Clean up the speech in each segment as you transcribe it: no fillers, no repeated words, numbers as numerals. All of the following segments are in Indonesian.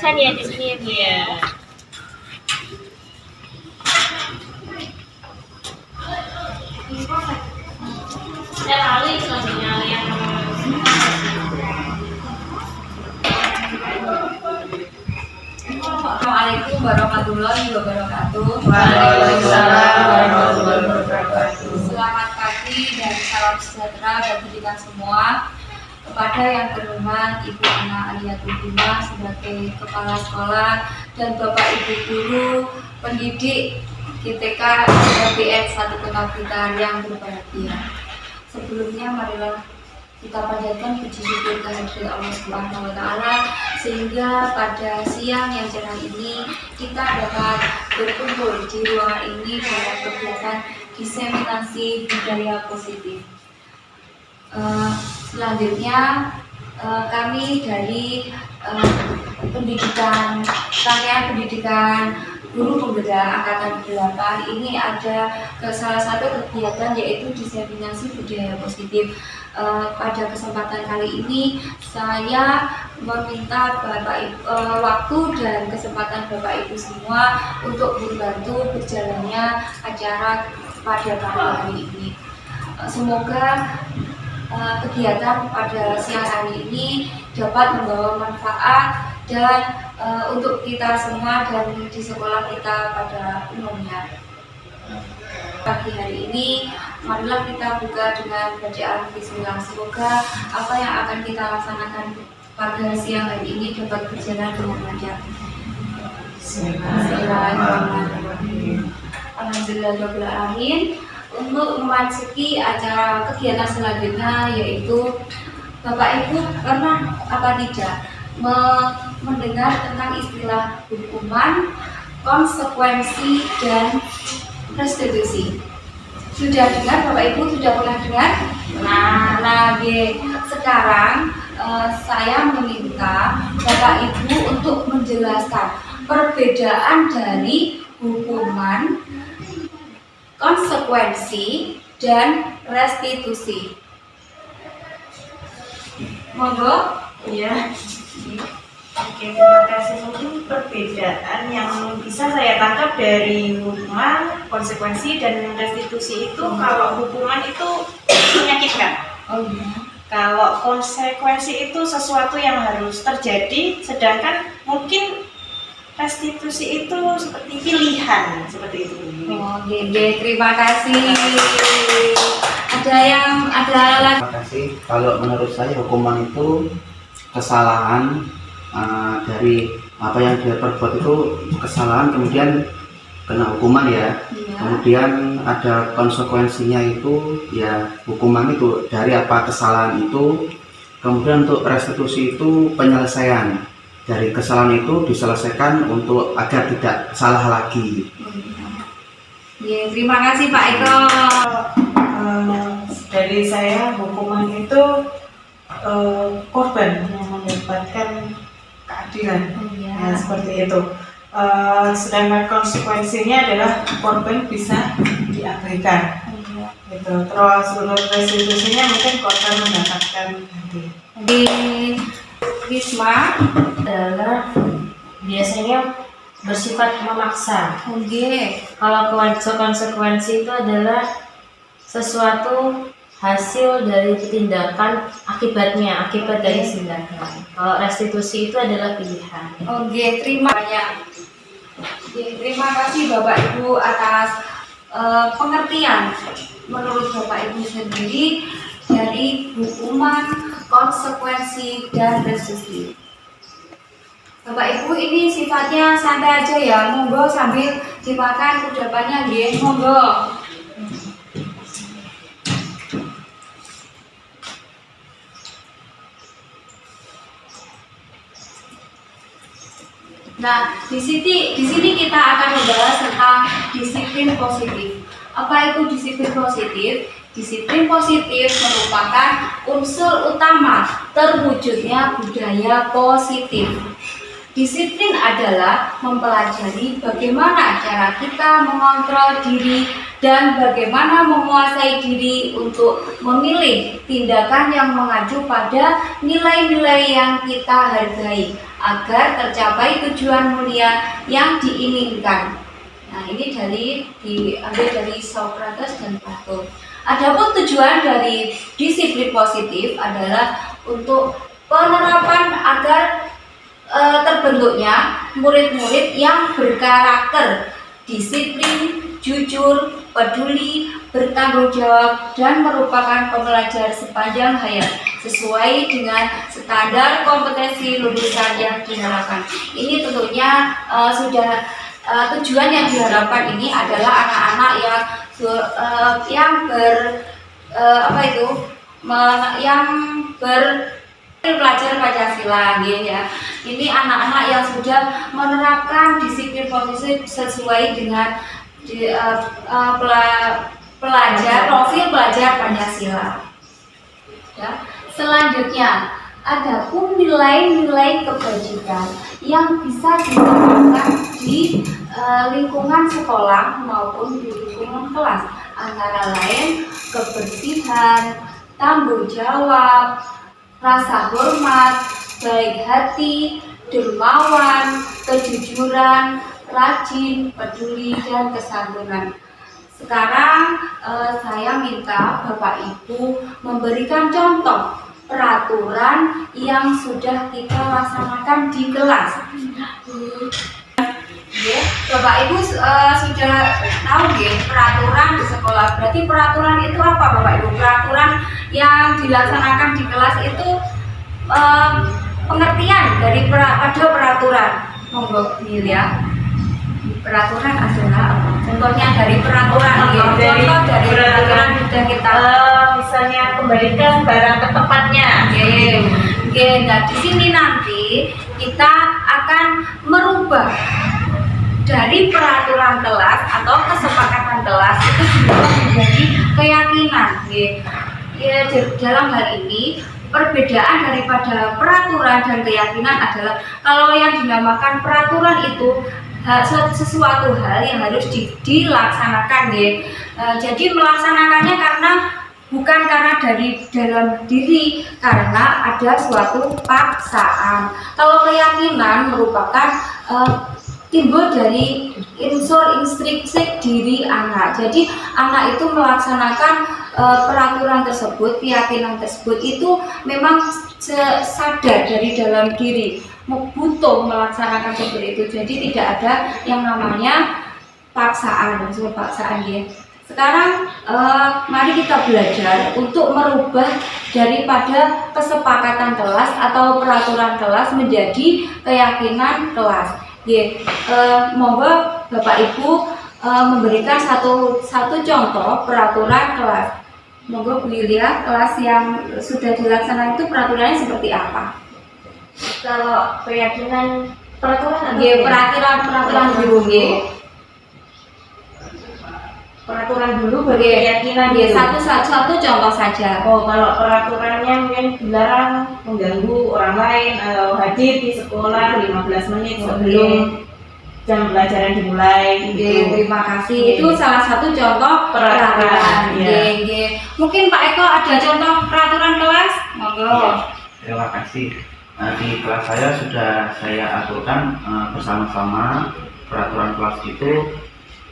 San ya di sini ya Bu ya. Saya lali selanjutnya yang Assalamualaikum warahmatullahi wabarakatuh. Waalaikumsalam warahmatullahi wabarakatuh. Selamat pagi dan salam sejahtera bagi kita semua. Kepada yang terhormat Ibu Ana Aliatul Bima sebagai Kepala Sekolah dan Bapak Ibu Guru pendidik GTK SDN 1 Kota Blitar yang berbahagia. Sebelumnya marilah kita panjatkan puji syukur kehadirat Allah Subhanahu wa taala sehingga pada siang yang cerah ini kita dapat berkumpul di ruangan ini dalam kegiatan diseminasi budaya positif. Selanjutnya kami dari rangkaian pendidikan guru pembeda angkatan 8 ini ada salah satu kegiatan yaitu diseminasi budaya positif. Pada kesempatan kali ini saya meminta waktu dan kesempatan Bapak Ibu semua untuk membantu berjalannya acara pada hari ini. Semoga kegiatan pada siang hari ini dapat membawa manfaat dan untuk kita semua dan di sekolah kita pada umumnya. Pagi hari ini marilah kita buka dengan bacaan bismillah. Semoga apa yang akan kita laksanakan pada siang hari ini dapat berjalan dengan lancar. Bismillahirrahmanirrahim. Alhamdulillahirrahmanirrahim. Untuk memasuki acara kegiatan selanjutnya yaitu Bapak Ibu pernah apa tidak mendengar tentang istilah hukuman, konsekuensi, dan restitusi? Sudah dengar Bapak Ibu? Sudah pernah dengar? Sekarang saya meminta Bapak Ibu untuk menjelaskan perbedaan dari hukuman, konsekuensi, dan restitusi. Monggo. Ya. Oke, terima kasih. Mungkin perbedaan yang bisa saya tangkap dari hukuman, konsekuensi, dan restitusi itu kalau hukuman itu menyakitkan. Kalau konsekuensi itu sesuatu yang harus terjadi, sedangkan mungkin restitusi itu seperti pilihan, seperti itu. Terima kasih. Ada lagi? Terima kasih. Kalau menurut saya hukuman itu kesalahan dari apa yang dia perbuat itu kesalahan, kemudian kena hukuman ya. Kemudian ada konsekuensinya itu ya hukuman itu dari apa kesalahan itu. Kemudian untuk restitusi itu penyelesaian dari kesalahan itu diselesaikan untuk agar tidak salah lagi. Terima kasih Pak Eko. Dari saya hukuman itu korban yang mendapatkan keadilan, ya, seperti itu. Sedangkan konsekuensinya adalah korban bisa diabaikan. Gitu. Terus untuk restitusinya mungkin korban mendapatkan ganti. Di Wisma adalah biasanya bersifat memaksa. Kalau konsekuensi itu adalah sesuatu hasil dari tindakan akibat dari tindakan. Kalau restitusi itu adalah pilihan. Terima kasih Bapak Ibu atas pengertian menurut Bapak Ibu sendiri dari hukuman, konsekuensi, dan restitusi. Bapak Ibu ini sifatnya santai aja ya, monggo sambil dimakan udapannya nggih, monggo. Nah, di sini kita akan membahas tentang disiplin positif. Apa itu disiplin positif? Disiplin positif merupakan unsur utama terwujudnya budaya positif. Disiplin adalah mempelajari bagaimana cara kita mengontrol diri dan bagaimana menguasai diri untuk memilih tindakan yang mengacu pada nilai-nilai yang kita hargai agar tercapai tujuan mulia yang diinginkan. Nah, ini diambil dari Socrates dan Plato. Adapun tujuan dari disiplin positif adalah untuk penerapan agar terbentuknya murid-murid yang berkarakter disiplin, jujur, peduli, bertanggung jawab, dan merupakan pembelajar sepanjang hayat sesuai dengan standar kompetensi lulusan yang diharapkan. Ini tentunya sudah tujuan yang diharapkan ini adalah anak-anak yang belajar Pancasila, ya. Ini anak-anak yang sudah menerapkan disiplin positif sesuai dengan profil pelajar Pancasila. Ya. Selanjutnya, adapun nilai-nilai kebajikan yang bisa diterapkan di lingkungan sekolah maupun di lingkungan kelas, antara lain kebersihan, tanggung jawab, rasa hormat, baik hati, dermawan, kejujuran, rajin, peduli, dan kesantunan. Sekarang saya minta Bapak Ibu memberikan contoh peraturan yang sudah kita laksanakan di kelas. Bapak Ibu sudah tahu peraturan di sekolah. Berarti peraturan itu apa, Bapak Ibu? Peraturan yang dilaksanakan di kelas itu pengertian dari pada peraturan. Monggo ya. Peraturan adalah apa? Contohnya dari peraturan. Contoh dari peraturan sudah kita misalnya kembalikan barang ke tempatnya. Nah, di sini nanti kita akan merubah dari peraturan kelas atau kesepakatan kelas itu juga menjadi keyakinan. Ya, dalam hal ini perbedaan daripada peraturan dan keyakinan adalah kalau yang dinamakan peraturan itu sesuatu hal yang harus dilaksanakan, ya. Jadi melaksanakannya bukan karena dari dalam diri, karena ada suatu paksaan. Kalau keyakinan merupakan timbul dari unsur intrinsik diri anak. Jadi anak itu melaksanakan peraturan tersebut, keyakinan tersebut itu memang sadar dari dalam diri, butuh melaksanakan seperti itu. Jadi tidak ada yang namanya paksaan, unsur paksaan, ya. Sekarang mari kita belajar untuk merubah daripada kesepakatan kelas atau peraturan kelas menjadi keyakinan kelas. Monggo Bapak Ibu memberikan satu contoh peraturan kelas. Monggo Bu Yulia, kelas yang sudah dilaksanakan itu peraturannya seperti apa? Kalau keyakinan peraturan peraturan dulu, peraturan dulu baru keyakinan. Satu contoh saja. Kalau peraturannya mungkin dilarang mengganggu orang lain atau hadir di sekolah 15 menit sebelum jam pelajaran dimulai. Terima kasih. Itu salah satu contoh peraturan. Mungkin Pak Eko ada contoh peraturan kelas? Monggo. Terima kasih. Di kelas saya sudah saya aturkan bersama-sama peraturan kelas itu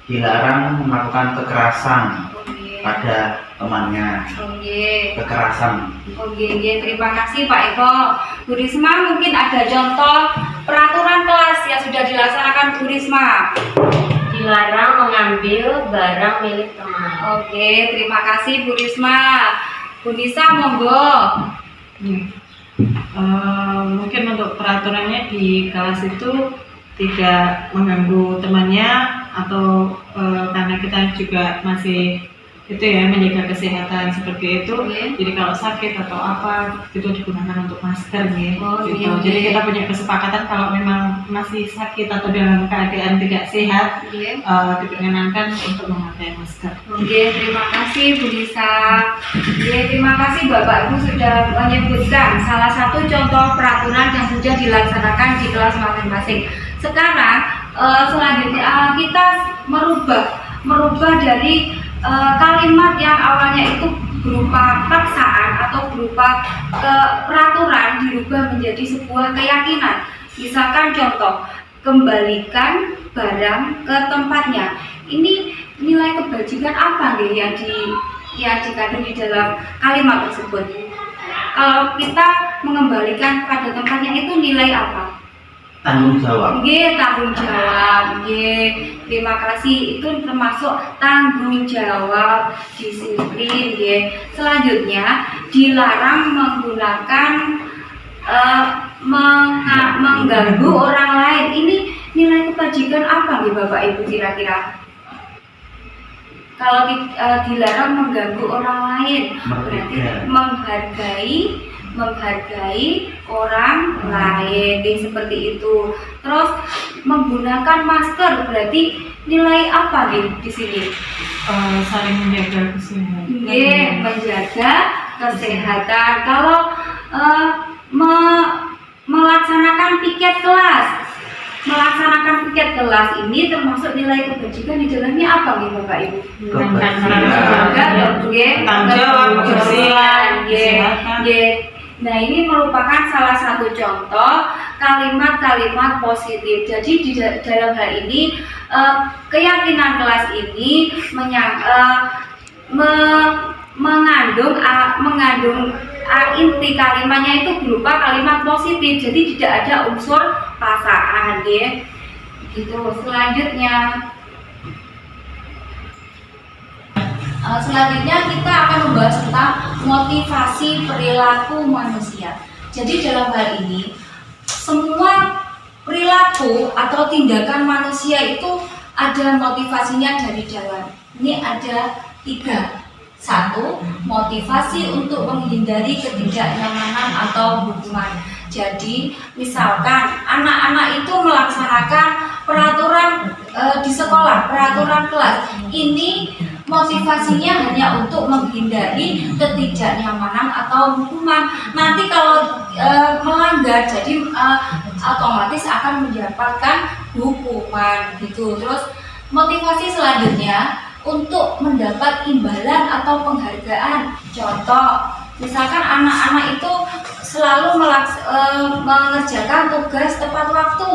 dilarang melakukan kekerasan pada temannya. Kekerasan. Terima kasih Pak Eko. Bu Risma, mungkin ada contoh peraturan kelas yang sudah dilaksanakan Bu Risma. Dilarang mengambil barang milik teman. Terima kasih Bu Risma. Bu Nisa, monggo. Mungkin untuk peraturannya di kelas itu tidak mengganggu temannya atau karena kita juga masih itu ya, menjaga kesehatan seperti itu. Oke. Jadi kalau sakit atau apa itu digunakan untuk masker ya. Oh, Gitu. iya. Jadi kita punya kesepakatan kalau memang masih sakit atau dalam keadaan tidak sehat, Oke. diperkenankan untuk memakai masker. Oke, terima kasih Bu Lisa. Oke, terima kasih Bapak Ibu sudah menyebutkan salah satu contoh peraturan yang sudah dilaksanakan di kelas masing-masing. Sekarang selanjutnya kita merubah dari kalimat yang awalnya itu berupa paksaan atau berupa peraturan dirubah menjadi sebuah keyakinan. Misalkan contoh, kembalikan barang ke tempatnya. Ini nilai kebajikan apa nih yang dikandung di dalam kalimat tersebut? Kalau kita mengembalikan pada tempatnya itu nilai apa? Tanggung jawab. Oke, tanggung jawab. Oke, terima kasih. Itu termasuk tanggung jawab, disiplin. Oke. Selanjutnya, dilarang menggunakan mengganggu orang lain. Ini nilai kebajikan apa nih Bapak Ibu kira-kira? Kalau dilarang mengganggu orang lain, berarti menghargai orang lain, seperti itu. Terus menggunakan masker berarti nilai apa nih di sini? Saling menjaga kesehatan. Menjaga kesehatan. Kalau melaksanakan piket kelas ini termasuk nilai kebajikan di dalamnya apa nih Bapak Ibu? Tanggung jawab, kebersihan, kesehatan. Nah, ini merupakan salah satu contoh kalimat-kalimat positif. Jadi di dalam hal ini keyakinan kelas ini mengandung inti kalimatnya itu berupa kalimat positif. Jadi tidak ada unsur paksaan, ya. Gitu. Selanjutnya kita akan membahas tentang motivasi perilaku manusia. Jadi dalam hal ini semua perilaku atau tindakan manusia itu ada motivasinya dari dalam. Ini ada 3. 1. Motivasi untuk menghindari ketidaknyamanan atau hukuman. Jadi misalkan anak-anak itu melaksanakan peraturan di sekolah, peraturan kelas. Ini motivasinya hanya untuk menghindari ketidaknyamanan atau hukuman. Nanti kalau melanggar, jadi otomatis akan mendapatkan hukuman gitu. Terus motivasi selanjutnya untuk mendapat imbalan atau penghargaan. Contoh, misalkan anak-anak itu selalu mengerjakan tugas tepat waktu,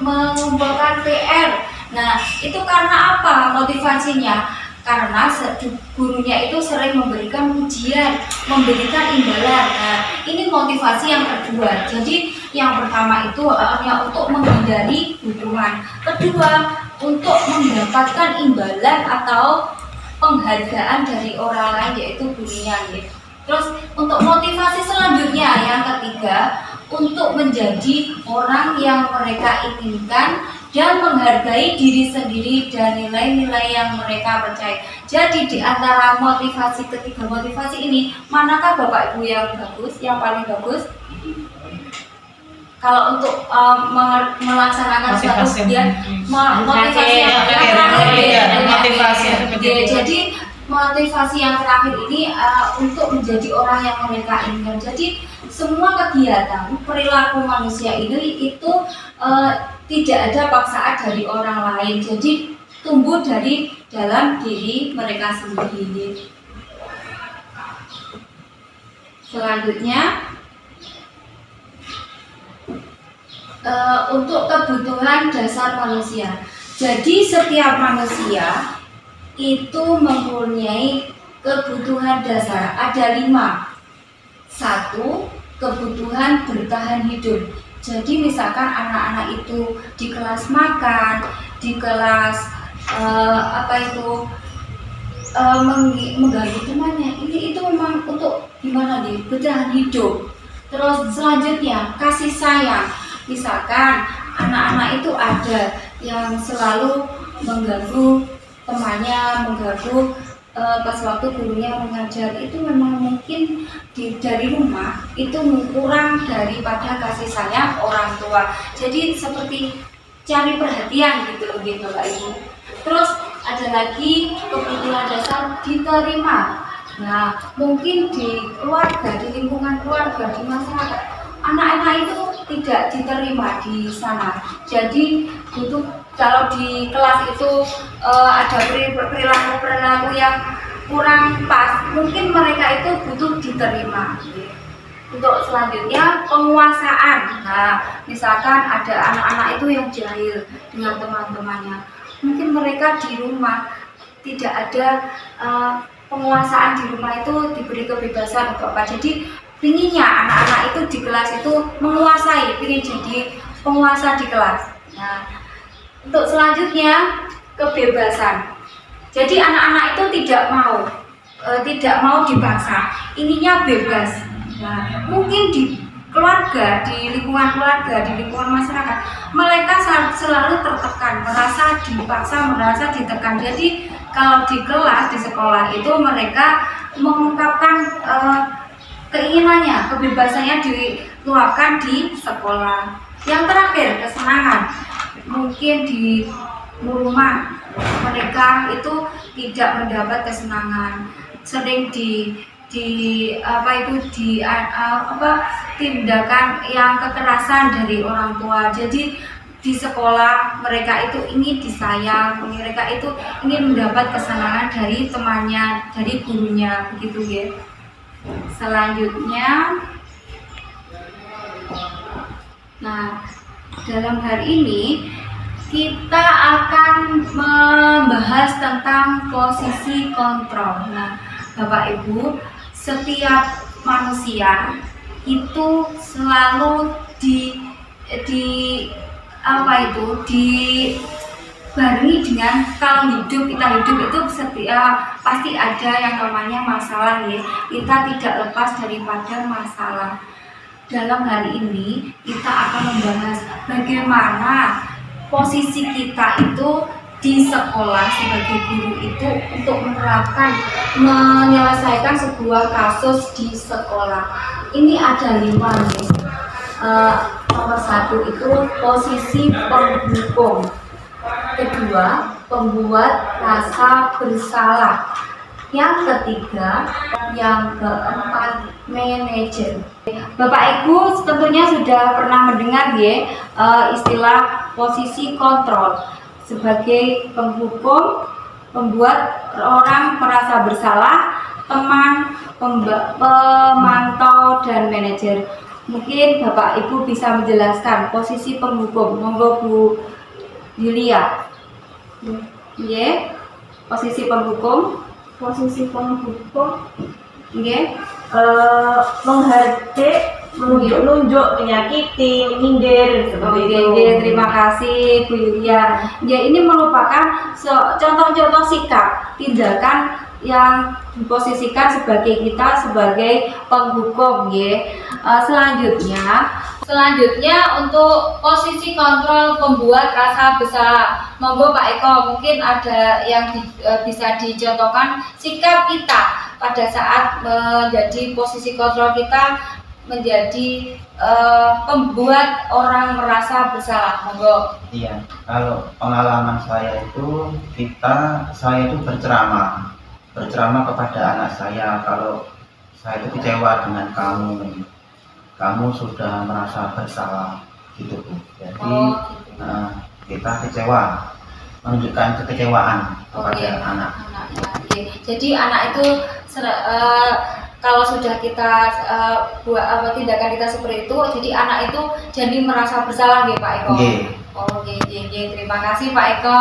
mengumpulkan PR. Nah, itu karena apa motivasinya? Karena gurunya itu sering memberikan ujian, memberikan imbalan. Nah, ini motivasi yang kedua. Jadi yang pertama itu hanya untuk menghindari hukuman. Kedua, untuk mendapatkan imbalan atau penghargaan dari orang lain, yaitu gurunya. Terus untuk motivasi selanjutnya yang ketiga, untuk menjadi orang yang mereka inginkan dan menghargai diri sendiri dan nilai-nilai yang mereka percaya. Jadi di antara ketiga motivasi ini, manakah Bapak Ibu yang bagus, yang paling bagus? Kalau untuk melaksanakan suatu kegiatan, motivasi yang terakhir. Jadi motivasi yang terakhir ini untuk menjadi orang yang mereka inginkan. Jadi semua kegiatan perilaku manusia ini itu tidak ada paksaan dari orang lain. Jadi tumbuh dari dalam diri mereka sendiri. Selanjutnya untuk kebutuhan dasar manusia. Jadi setiap manusia itu mempunyai kebutuhan dasar. Ada 5. 1. Kebutuhan bertahan hidup. Jadi misalkan anak-anak itu di kelas makan, di kelas mengganggu temannya, itu memang untuk gimana nih, bertahan hidup. Terus selanjutnya kasih sayang. Misalkan anak-anak itu ada yang selalu mengganggu temannya, mengganggu pas waktu gurunya mengajar itu memang mungkin dari rumah itu kurang daripada kasih sayang orang tua. Jadi seperti cari perhatian gitu Bapak Ibu. Terus ada lagi kebutuhan dasar diterima. Nah, mungkin di keluarga, di lingkungan keluarga, di masyarakat, anak-anak itu tidak diterima di sana. Jadi butuh, kalau di kelas itu ada perilaku yang kurang pas, mungkin mereka itu butuh diterima. Untuk selanjutnya penguasaan. Nah, misalkan ada anak-anak itu yang jahil dengan teman-temannya, mungkin mereka di rumah tidak ada penguasaan, di rumah itu diberi kebebasan untuk apa. Jadi pinginnya anak-anak itu di kelas itu menguasai, ingin jadi penguasa di kelas. Nah, untuk selanjutnya kebebasan. Jadi anak-anak itu tidak mau dipaksa, ininya bebas. Nah, mungkin di keluarga, di lingkungan keluarga, di lingkungan masyarakat, mereka selalu tertekan, merasa dipaksa, merasa ditekan. Jadi kalau di kelas, di sekolah itu mereka mengungkapkan keinginannya, kebebasannya diluapkan di sekolah. Yang terakhir, kesenangan. Mungkin di rumah mereka itu tidak mendapat kesenangan, sering tindakan yang kekerasan dari orang tua. Jadi di sekolah mereka itu ingin disayang, mereka itu ingin mendapat kesenangan dari temannya, dari gurunya, begitu ya. Selanjutnya, nah, dalam hari ini kita akan membahas tentang posisi kontrol. Nah, Bapak Ibu, setiap manusia itu selalu dibarengi dengan, kalau kita hidup itu pasti ada yang namanya masalah ya. Kita tidak lepas daripada masalah. Dalam hari ini kita akan membahas bagaimana posisi kita itu di sekolah sebagai guru itu untuk menyelesaikan sebuah kasus di sekolah. Ini ada 5 nih. Nomor 1 itu posisi penghukum. Kedua, pembuat rasa bersalah. Yang ketiga, yang keempat, manajer. Bapak Ibu tentunya sudah pernah mendengar ya istilah posisi kontrol sebagai penghukum, pembuat orang merasa bersalah, teman, pemantau, dan manajer. Mungkin Bapak Ibu bisa menjelaskan posisi penghukum. Monggo Bu Yulia. Ya, posisi penghukum. Posisi penghukum, Nggih. menghardik, menunjuk, menyakiti, menyindir, seperti itu. Oke, terima kasih Bu Yulia. Ya, ini merupakan contoh-contoh sikap, tindakan yang diposisikan kita sebagai penghukum ya. Selanjutnya untuk posisi kontrol pembuat rasa bersalah. Monggo Pak Eko, mungkin ada yang bisa dicontohkan sikap kita pada saat menjadi posisi kontrol kita menjadi pembuat orang merasa bersalah. Monggo. Iya, kalau pengalaman saya itu saya itu berceramah kepada anak saya, kalau saya itu kecewa dengan kamu sudah merasa bersalah gitu Bu. Jadi kita kecewa, menunjukkan kekecewaan kepada anak. Jadi anak itu kalau sudah kita buat tindakan kita seperti itu, jadi anak itu jadi merasa bersalah ya Pak Eko. Oke, terima kasih Pak Eko.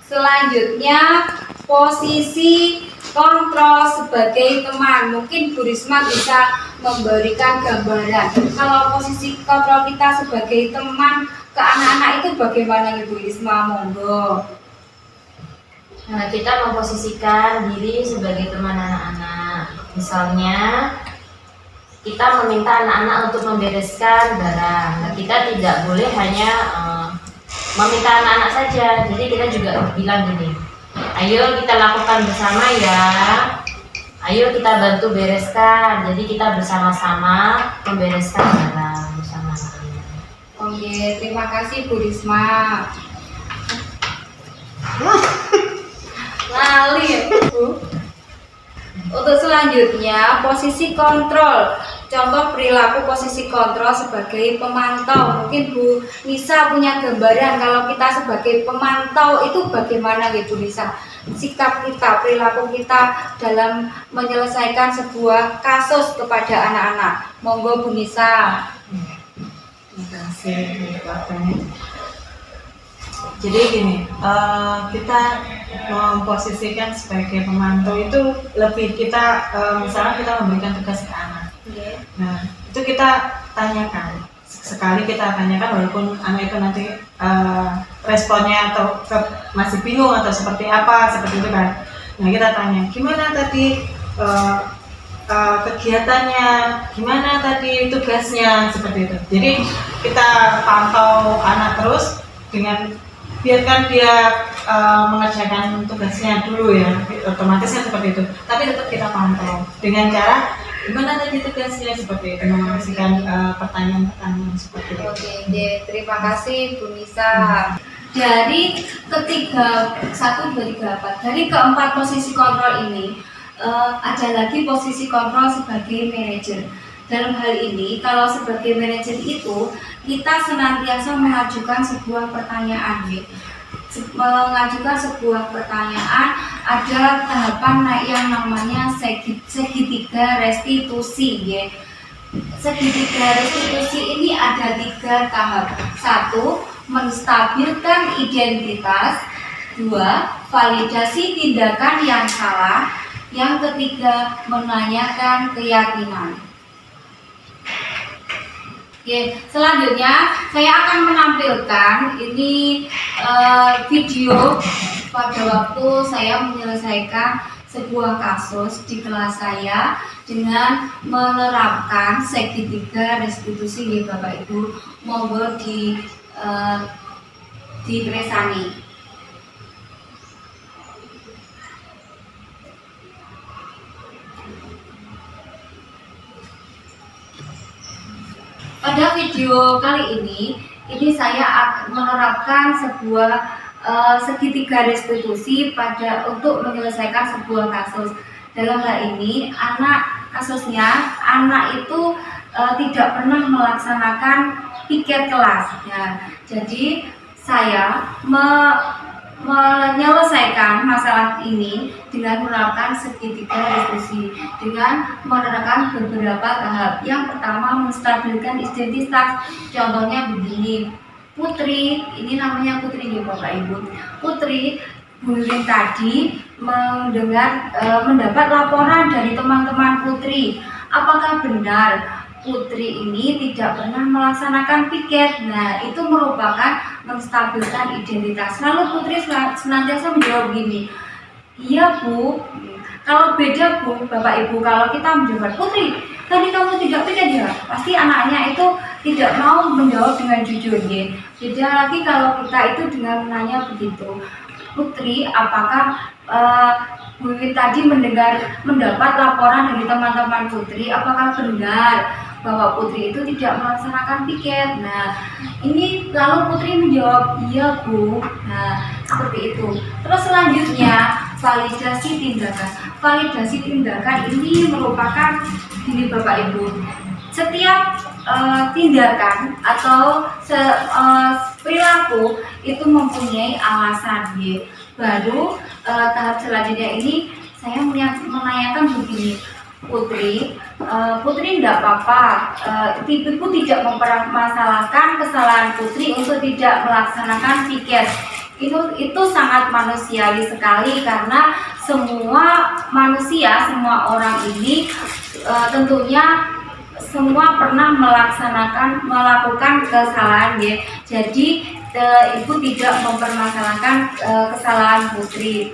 Selanjutnya posisi kontrol sebagai teman. Mungkin Bu Risma bisa memberikan gambaran. Kalau posisi kontrol kita sebagai teman ke anak-anak itu bagaimana Ibu Risma? Monggo. Nah, kita memposisikan diri sebagai teman anak-anak. Misalnya, kita meminta anak-anak untuk membereskan barang. Nah, kita tidak boleh hanya meminta anak-anak saja. Jadi kita juga bilang gini, Ayo kita lakukan bersama ya. Ayo kita bantu bereskan. Jadi kita bersama-sama membereskan barang bersama. Oke, terima kasih Bu Risma. Lali ya, Bu. Untuk selanjutnya, posisi kontrol. Contoh perilaku posisi kontrol sebagai pemantau. Mungkin Bu Nisa punya gambaran kalau kita sebagai pemantau itu bagaimana gitu Nisa? Sikap kita, perilaku kita dalam menyelesaikan sebuah kasus kepada anak-anak. Monggo Bu Nisa. Terima kasih untuk waktunya. Jadi gini, kita memposisikan sebagai pemantau itu lebih kita, misalnya kita memberikan tugas ke anak. Nah, itu kita tanyakan. Sekali kita tanyakan walaupun anak itu nanti responnya atau masih bingung atau seperti apa, seperti itu kan. Nah, kita tanya, gimana tadi kegiatannya, gimana tadi tugasnya, seperti itu. Jadi kita pantau anak terus dengan biarkan dia mengerjakan tugasnya dulu ya, otomatis kan seperti itu. Tapi tetap kita pantau dengan cara gimana tadi tugasnya, seperti itu, mengasihkan pertanyaan-pertanyaan seperti itu. Oke, terima kasih Bu Nisa. Dari ketiga, 1, 2, 3, 4, dari keempat posisi kontrol ini, ada lagi posisi kontrol sebagai manajer. Dalam hal ini, kalau sebagai manajer itu, kita senantiasa mengajukan sebuah pertanyaan. Mengajukan sebuah pertanyaan, ada tahapan yang namanya segitiga restitusi. Segitiga restitusi ini ada 3 tahap. 1, menstabilkan identitas. 2, validasi tindakan yang salah. Yang ketiga, menanyakan keyakinan. Oke, selanjutnya saya akan menampilkan ini video pada waktu saya menyelesaikan sebuah kasus di kelas saya dengan menerapkan segitiga restitusi ya Bapak Ibu. Monggo dipresani. Pada video kali ini saya menerapkan sebuah segitiga restitusi untuk menyelesaikan sebuah kasus. Dalam hal ini, anak itu tidak pernah melaksanakan piket kelas. Ya, jadi saya menyelesaikan masalah ini dengan menerapkan segitiga restitusi dengan menerapkan beberapa tahap. Yang pertama, menstabilkan identitas. Contohnya begini, Putri, ini namanya Putri ya Bapak Ibu. Putri Bu Yulin tadi mendapat laporan dari teman-teman Putri. Apakah benar Putri ini tidak pernah melaksanakan piket? Nah, itu merupakan menstabilkan identitas. Lalu Putri senantiasa menjawab gini, iya Bu. Kalau beda Bu, Bapak Ibu, kalau kita menjawab, Putri, tadi kamu tidak piket ya? Pasti anaknya itu tidak mau menjawab dengan jujur ya. Beda lagi kalau kita itu dengan menanya begitu, Putri, apakah Bu Yulin tadi mendapat laporan dari teman-teman Putri, apakah benar bahwa Putri itu tidak melaksanakan piket? Nah, ini lalu Putri menjawab, iya Bu. Nah, seperti itu. Terus selanjutnya, validasi tindakan. Validasi tindakan ini merupakan ini Bapak Ibu, setiap tindakan atau perilaku itu mempunyai alasan ya. Baru tahap selanjutnya ini saya menanyakan begini, Putri, Putri tidak apa-apa, ibu tidak mempermasalahkan kesalahan Putri untuk tidak melaksanakan piket. Itu sangat manusiawi sekali karena semua manusia, semua orang ini tentunya semua pernah melakukan kesalahan ya. Jadi ibu tidak mempermasalahkan kesalahan Putri.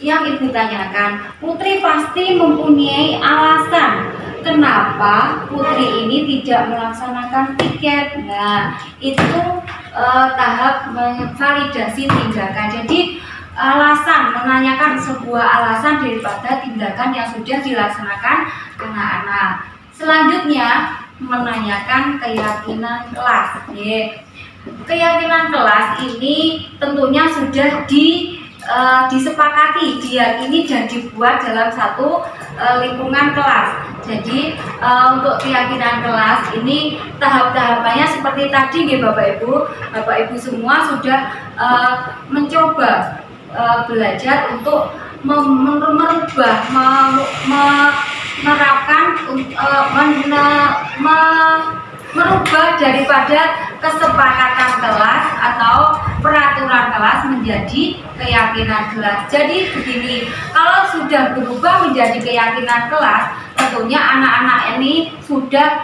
Yang ibu tanyakan, Putri pasti mempunyai alasan kenapa Putri ini tidak melaksanakan piket. Nah, itu tahap validasi tindakan. Jadi menanyakan sebuah alasan daripada tindakan yang sudah dilaksanakan anak-anak. Selanjutnya menanyakan keyakinan kelas. Keyakinan kelas ini tentunya sudah disepakati, diyakini dan dibuat dalam satu lingkungan kelas. Jadi untuk keyakinan kelas ini tahap-tahapannya seperti tadi nggih Bapak Ibu semua sudah mencoba belajar untuk merubah, merubah daripada kesepakatan kelas atau peraturan kelas menjadi keyakinan kelas. Jadi begini, kalau sudah berubah menjadi keyakinan kelas, tentunya anak-anak ini sudah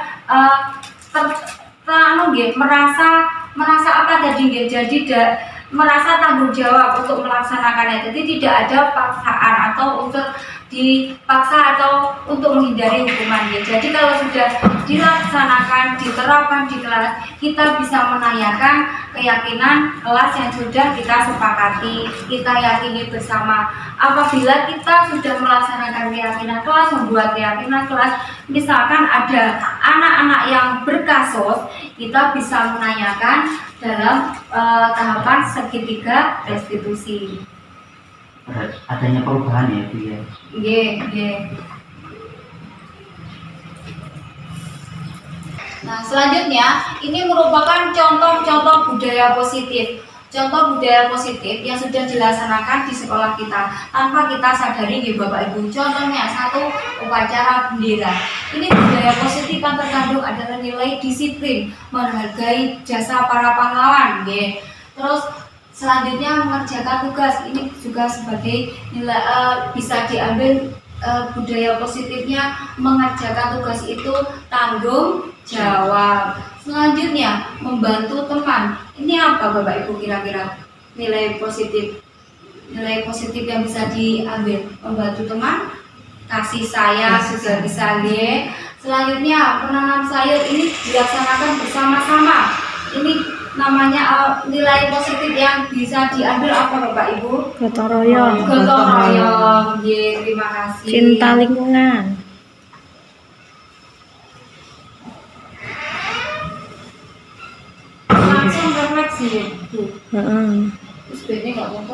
merasa apa tadi nggih? Jadi merasa tanggung jawab untuk melaksanakannya. Jadi tidak ada paksaan atau untuk dipaksa atau untuk menghindari hukuman. Jadi kalau sudah dilaksanakan, diterapkan di kelas, kita bisa menanyakan keyakinan kelas yang sudah kita sepakati, kita yakini bersama. Apabila kita sudah melaksanakan keyakinan kelas, membuat keyakinan kelas, misalkan ada anak-anak yang berkasus, kita bisa menanyakan dalam tahapan segitiga restitusi. Adanya perubahan ya Bu ya. Nah, selanjutnya ini merupakan contoh-contoh budaya positif. Contoh budaya positif yang sudah dilaksanakan di sekolah kita tanpa kita sadari nggih Bapak Ibu. Contohnya satu, upacara bendera. Ini budaya positif yang terkandung adalah nilai disiplin, menghargai jasa para pahlawan nggih. Terus selanjutnya mengerjakan tugas, ini juga sebagai nilai bisa diambil budaya positifnya, mengerjakan tugas itu tanggung jawab. Selanjutnya membantu teman, ini apa Bapak Ibu kira-kira nilai positif yang bisa diambil? Membantu teman, kasih sayang juga bisa nggih. Selanjutnya menanam sayur, ini dilaksanakan bersama-sama, ini namanya nilai positif yang bisa diambil apa Bapak Ibu? Gotong royong. Gotong royong. Terima kasih. Cinta lingkungan. Langsung refleksi ya. Terus bedanya nggak apa-apa.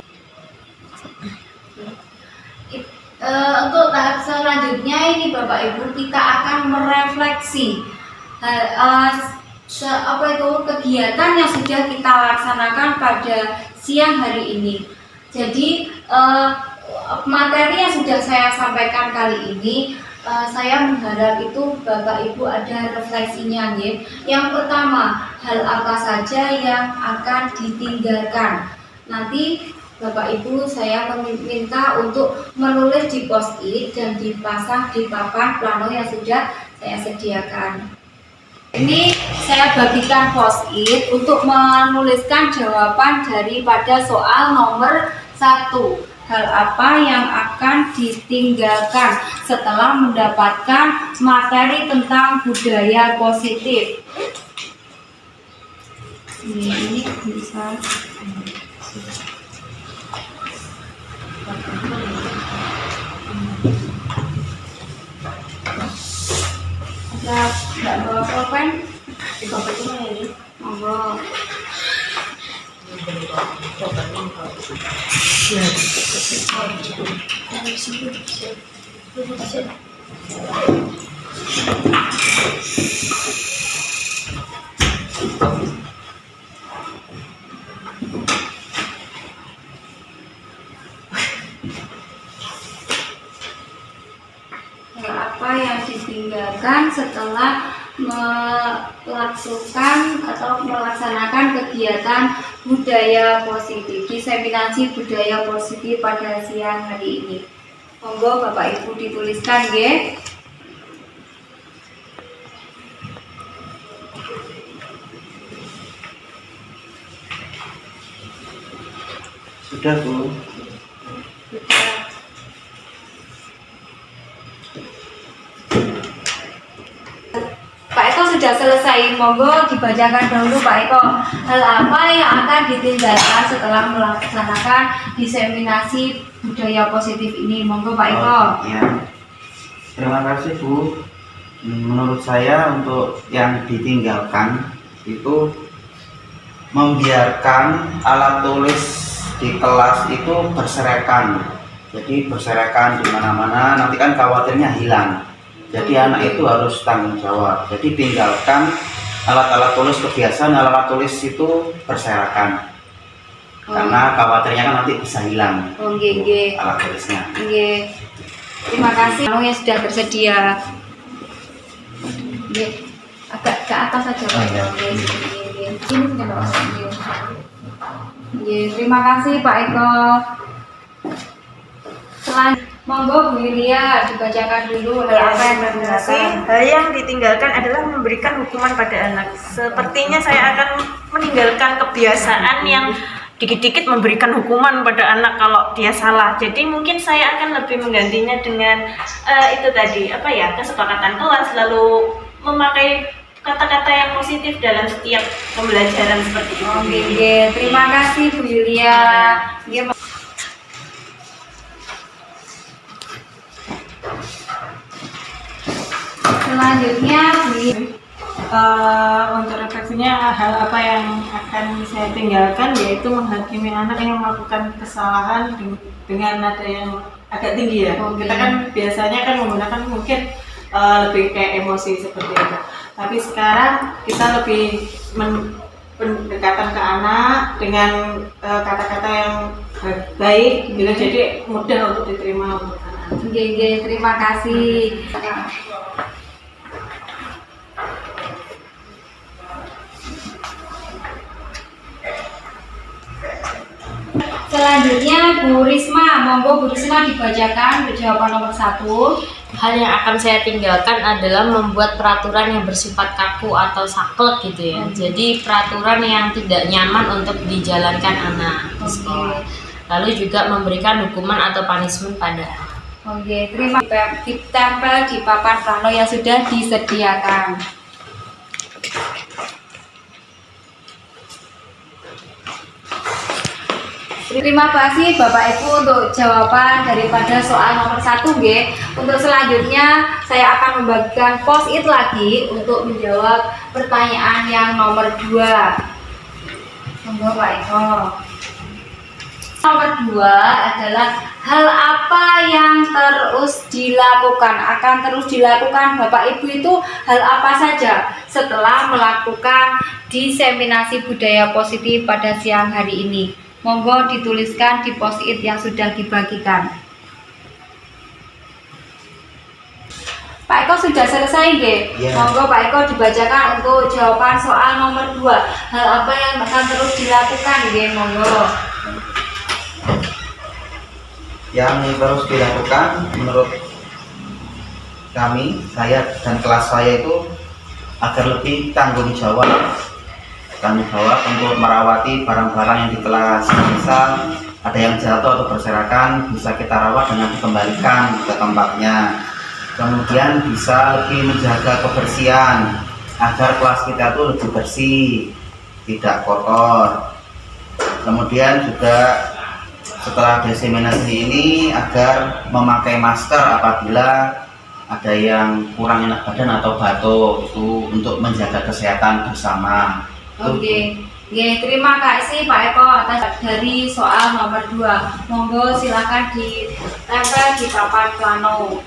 Untuk tahap selanjutnya ini Bapak Ibu kita akan merefleksi kegiatan yang sudah kita laksanakan pada siang hari ini. Jadi materi yang sudah saya sampaikan kali ini, saya mengharap itu Bapak Ibu ada refleksinya nggih. Yang pertama, hal apa saja yang akan ditinggalkan. Nanti Bapak Ibu saya meminta untuk menulis di post-it dan dipasang di papan plano yang sudah saya sediakan. Ini saya bagikan post-it untuk menuliskan jawaban daripada soal nomor 1. Hal apa yang akan ditinggalkan setelah mendapatkan materi tentang budaya positif? Ini bisa. Nggak bawa pulpen? Di koper itu mana ini? Monggo. Apa yang ditinggalkan setelah melaksanakan kegiatan budaya positif, diseminasi budaya positif pada siang hari ini. Monggo Bapak Ibu dituliskan nggih. Sudah Bu. Pak Eko sudah selesai, monggo dibacakan dahulu Pak Eko hal apa yang akan ditinggalkan setelah melaksanakan diseminasi budaya positif ini? Monggo Pak Eko. Ya. Terima kasih Bu. Menurut saya untuk yang ditinggalkan itu membiarkan alat tulis di kelas itu berserakan. Jadi berserakan di mana-mana, nanti kan khawatirnya hilang. Jadi anak itu harus tanggung jawab. Jadi tinggalkan alat-alat tulis, kebiasaan alat tulis itu berserakan. Karena khawatirnya kan nanti bisa hilang alat tulisnya. Terima kasih yang sudah bersedia. Agak ke atas saja Pak. Ini terima kasih Pak Eko. Monggo Bu Yulia dibacakan dulu hal apa yang ditinggalkan. Hal yang ditinggalkan adalah memberikan hukuman pada anak. Sepertinya saya akan meninggalkan kebiasaan yang dikit-dikit memberikan hukuman pada anak kalau dia salah. Jadi mungkin saya akan lebih menggantinya dengan itu tadi kesepakatan kelas, lalu memakai kata-kata yang positif dalam setiap pembelajaran seperti itu. Terima kasih Bu Yulia. Selanjutnya untuk refleksinya, hal apa yang akan saya tinggalkan yaitu menghakimi anak yang melakukan kesalahan dengan nada yang agak tinggi ya. Kita kan biasanya kan menggunakan mungkin lebih kayak emosi seperti itu. Tapi sekarang kita lebih pendekatan ke anak dengan kata-kata yang baik, gitu. Jadi mudah untuk diterima untuk anak. Terima kasih. Selanjutnya Bu Risma, monggo Bu Risma dibacakan jawaban nomor 1. Hal yang akan saya tinggalkan adalah membuat peraturan yang bersifat kaku atau saklek gitu ya. Jadi peraturan yang tidak nyaman untuk dijalankan anak di sekolah. Lalu juga memberikan hukuman atau punishment pada anak. Terima kasih. Ditempel di papan plano yang sudah disediakan. Terima kasih Bapak Ibu untuk jawaban daripada soal nomor 1 G. Untuk selanjutnya saya akan membagikan post-it lagi untuk menjawab pertanyaan yang nomor 2. Monggo Pak Eko. Nomor 2 adalah hal apa yang akan terus dilakukan Bapak Ibu itu hal apa saja setelah melakukan diseminasi budaya positif pada siang hari ini. Monggo dituliskan di post-it yang sudah dibagikan. Pak Eko sudah selesai nggih? Ya. Monggo Pak Eko dibacakan untuk jawaban soal nomor 2. Hal apa yang akan terus dilakukan nggih? Monggo. Yang terus dilakukan menurut kami, saya dan kelas saya itu agar lebih tanggung jawab untuk merawati barang-barang yang di kelas. Misal ada yang jatuh atau berserakan, bisa kita rawat dengan dikembalikan ke tempatnya. Kemudian bisa lebih menjaga kebersihan agar kelas kita itu lebih bersih, tidak kotor. Kemudian juga setelah diseminasi ini agar memakai masker apabila ada yang kurang enak badan atau batuk, itu untuk menjaga kesehatan bersama. Terima kasih Pak Eko atas dari soal nomor 2. Monggo silakan ditempel di papan plano.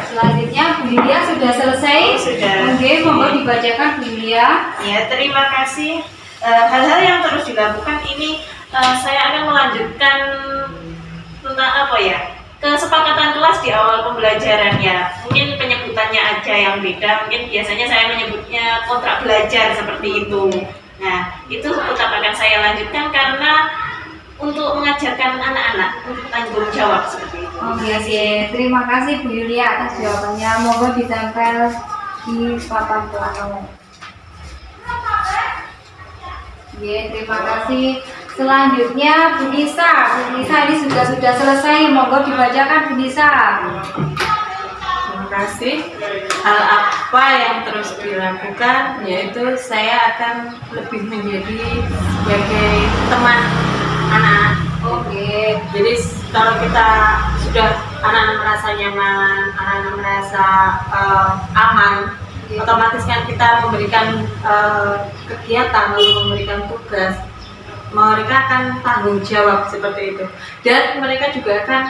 Selanjutnya Bu Yulia sudah selesai. Sudah. Monggo dibacakan Bu Yulia. Ya, terima kasih. Hal-hal yang terus dilakukan ini saya akan melanjutkan tentang kesepakatan kelas di awal pembelajarannya. Mungkin penyebutannya aja yang beda. Mungkin biasanya saya menyebutnya kontrak belajar seperti itu. Nah, itu tetap akan saya lanjutkan karena untuk mengajarkan anak-anak untuk tanggung jawab seperti itu. Terima kasih Bu Yulia atas jawabannya. Monggo ditempel di papan plano. Terima kasih. Selanjutnya Bu Nisa. Bu Nisa ini sudah selesai. Monggo dibacakan Bu Nisa. kasih. Hal apa yang terus dilakukan, yaitu saya akan lebih menjadi sebagai teman anak. Oke. Jadi kalau kita sudah anak-anak merasa nyaman, anak-anak merasa aman, otomatis kan kita memberikan kegiatan, lalu memberikan tugas, mereka akan tanggung jawab seperti itu, dan mereka juga akan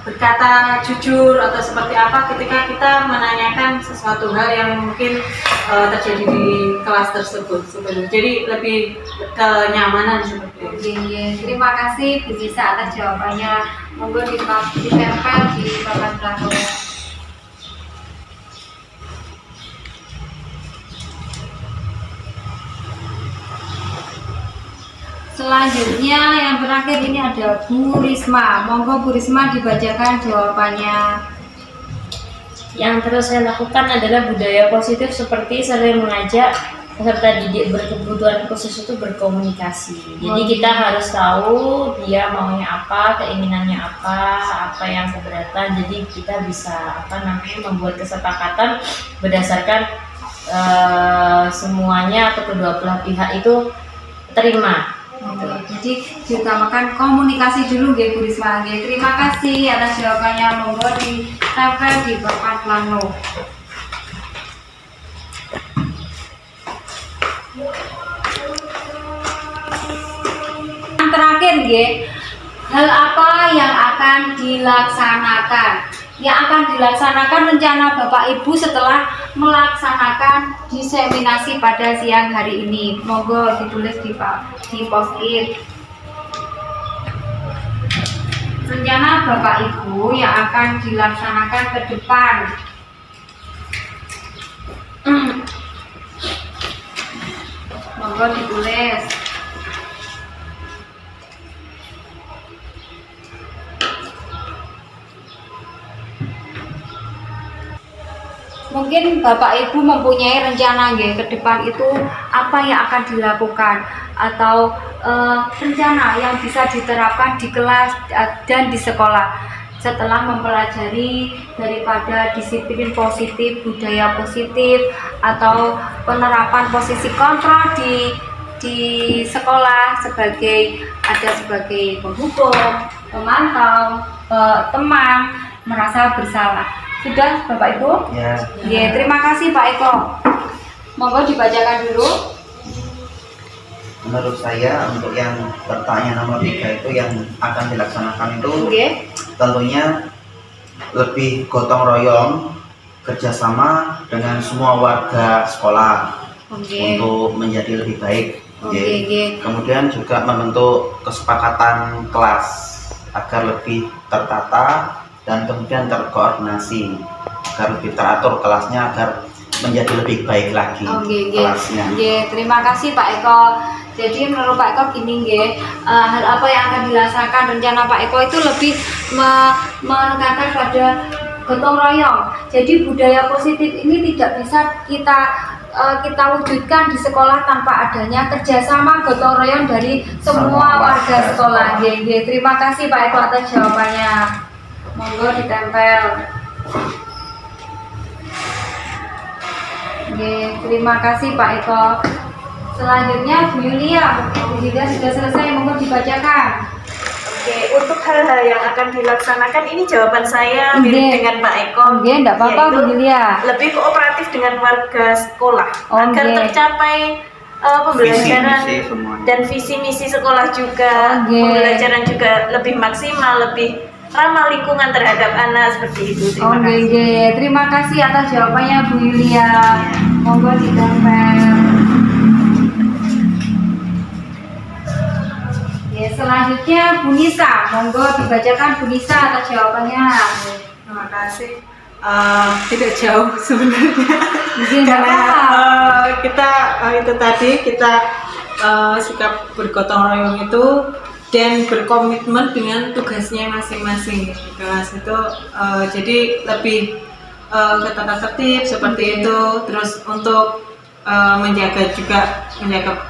berkata jujur atau seperti apa ketika kita menanyakan sesuatu hal yang mungkin terjadi di kelas tersebut. Jadi lebih kenyamanan seperti itu. Terima kasih Bu Nisa atas jawabannya. Monggo ditempel di papan belakang. Selanjutnya yang terakhir ini ada Bu Risma. Monggo Bu Risma dibacakan jawabannya. Yang terus saya lakukan adalah budaya positif seperti sering mengajak peserta didik berkebutuhan khusus itu berkomunikasi. Jadi kita harus tahu dia maunya apa, keinginannya apa yang keberatan. Jadi kita bisa membuat kesepakatan berdasarkan semuanya atau kedua belah pihak itu terima. Jadi diutamakan komunikasi dulu nggih Bu Risma nggih. Terima kasih atas jawabannya. Monggo ditempel di papan plano. Yang terakhir nggih, hal apa yang akan dilaksanakan? Yang akan dilaksanakan rencana Bapak Ibu setelah melaksanakan diseminasi pada siang hari ini. Monggo ditulis di post-it. Rencana Bapak Ibu yang akan dilaksanakan ke depan. Monggo ditulis. Mungkin Bapak Ibu mempunyai rencana nggih ke depan itu apa yang akan dilakukan atau rencana yang bisa diterapkan di kelas dan di sekolah setelah mempelajari daripada disiplin positif, budaya positif atau penerapan posisi kontrol di sekolah sebagai penghukum, pemantau, teman merasa bersalah. Sudah Bapak Ibu? Ya. Terima kasih Pak Eko. Monggo dibacakan dulu. Menurut saya untuk yang pertanyaan nomor 3 itu yang akan dilaksanakan itu tentunya lebih gotong royong, kerjasama dengan semua warga sekolah untuk menjadi lebih baik. Kemudian juga membentuk kesepakatan kelas agar lebih tertata dan kemudian terkoordinasi agar lebih teratur kelasnya agar menjadi lebih baik lagi kelasnya. Terima kasih Pak Eko. Jadi menurut Pak Eko gini hal apa yang akan dilaksanakan rencana Pak Eko itu lebih menekankan pada gotong royong. Jadi budaya positif ini tidak bisa kita wujudkan di sekolah tanpa adanya kerjasama gotong royong dari semua warga sekolah. Terima kasih Pak Eko atas jawabannya. Monggo ditempel. Terima kasih Pak Eko. Selanjutnya Bu Yulia. Bu Yulia sudah selesai, monggo dibacakan. Untuk hal-hal yang akan dilaksanakan ini jawaban saya mirip dengan Pak Eko. Enggak apa-apa Bu Yulia. Lebih kooperatif dengan warga sekolah agar tercapai pembelajaran dan visi misi sekolah juga. Pembelajaran juga lebih maksimal, lebih ramah lingkungan terhadap anak seperti itu. Terima kasih. Terima kasih atas jawabannya Bu Yulia. Monggo ditempel. Selanjutnya Bu Nisa. Monggo dibacakan Bu Nisa atas jawabannya. Terima kasih. Tidak jauh sebenarnya. Karena kita itu tadi kita sikap bergotong royong itu dan berkomitmen dengan tugasnya masing-masing di kelas itu jadi lebih ketata tertib seperti itu. Terus untuk menjaga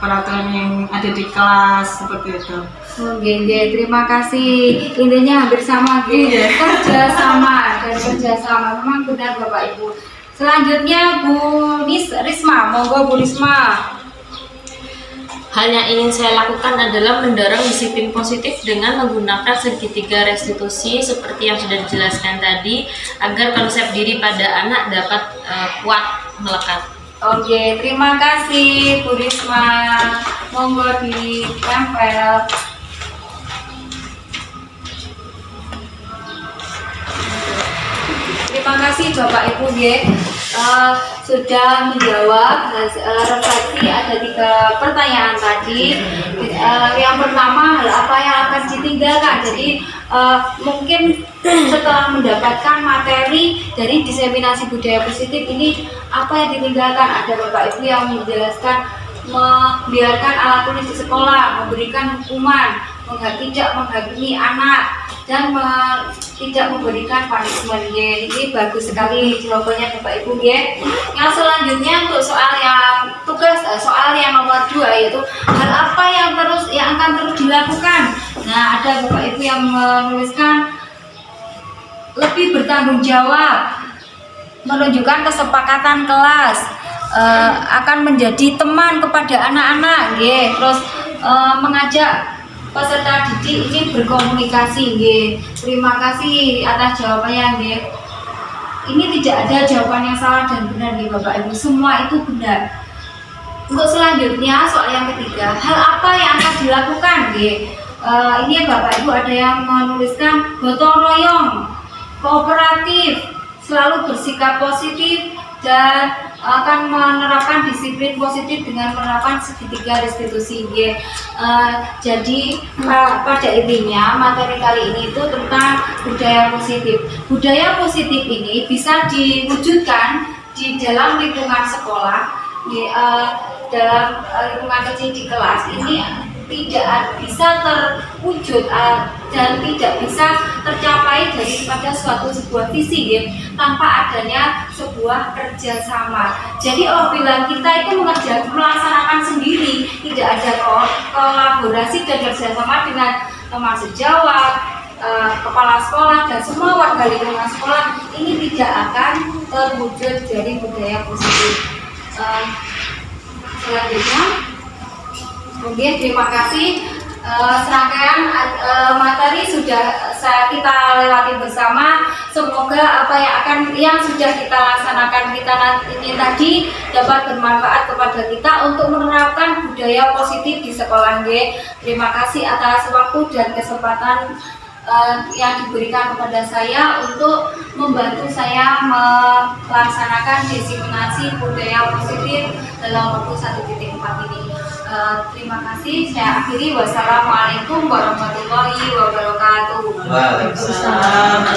peraturan yang ada di kelas seperti itu. Oke, terima kasih. Intinya hampir sama, kerjasama dan kerjasama. Memang benar Bapak Ibu. Selanjutnya Bu Risma, monggo Bu Risma. Hal yang ingin saya lakukan adalah mendorong disiplin positif dengan menggunakan segitiga restitusi seperti yang sudah dijelaskan tadi, agar konsep diri pada anak dapat kuat melekat. Oke, terima kasih Bu Risma. Monggo ditempel. Terima kasih Bapak Ibu sudah menjawab refleksi. Ada 3 pertanyaan tadi. Yang pertama, hal apa yang akan ditinggalkan? Jadi mungkin setelah mendapatkan materi dari diseminasi budaya positif ini, apa yang ditinggalkan? Ada Bapak Ibu yang menjelaskan membiarkan alat tulis di sekolah, memberikan hukuman, tidak menghakimi anak, dan tidak memberikan punishment. Ini bagus sekali jawabannya Bapak Ibu. Yang selanjutnya untuk soal yang tugas, soal yang nomor 2, yaitu hal apa yang akan terus dilakukan. Nah, ada Bapak Ibu yang menuliskan lebih bertanggung jawab, menunjukkan kesepakatan kelas, akan menjadi teman kepada anak-anak, terus mengajak peserta didik ini berkomunikasi. Terima kasih atas jawabannya. Ini tidak ada jawaban yang salah dan benar Bapak Ibu, semua itu benar. Untuk selanjutnya soal yang ketiga, hal apa yang akan dilakukan? Ini Bapak Ibu ada yang menuliskan gotong royong, kooperatif, selalu bersikap positif, dan akan menerapkan disiplin positif dengan menerapkan segitiga restitusi. Jadi pada intinya materi kali ini itu tentang budaya positif. Budaya positif ini bisa diwujudkan di dalam lingkungan sekolah, dalam lingkungan kecil di kelas. Ini tidak bisa terwujud dan tidak bisa tercapai daripada sebuah visi tanpa adanya sebuah kerjasama. Jadi apabila kita itu melaksanakan sendiri, tidak ada kolaborasi dan kerjasama dengan teman sejawat, kepala sekolah, dan semua warga lingkungan sekolah, ini tidak akan terwujud dari budaya positif. Selanjutnya, kemudian terima kasih. Serangkaian materi sudah kita lewati bersama. Semoga apa yang sudah kita laksanakan ini tadi dapat bermanfaat kepada kita untuk menerapkan budaya positif di sekolah. Terima kasih atas waktu dan kesempatan yang diberikan kepada saya untuk membantu saya melaksanakan diseminasi budaya positif dalam waktu 1.4 ini. Terima kasih. Saya akhiri. Wassalamualaikum warahmatullahi wabarakatuh. Waalaikumsalam.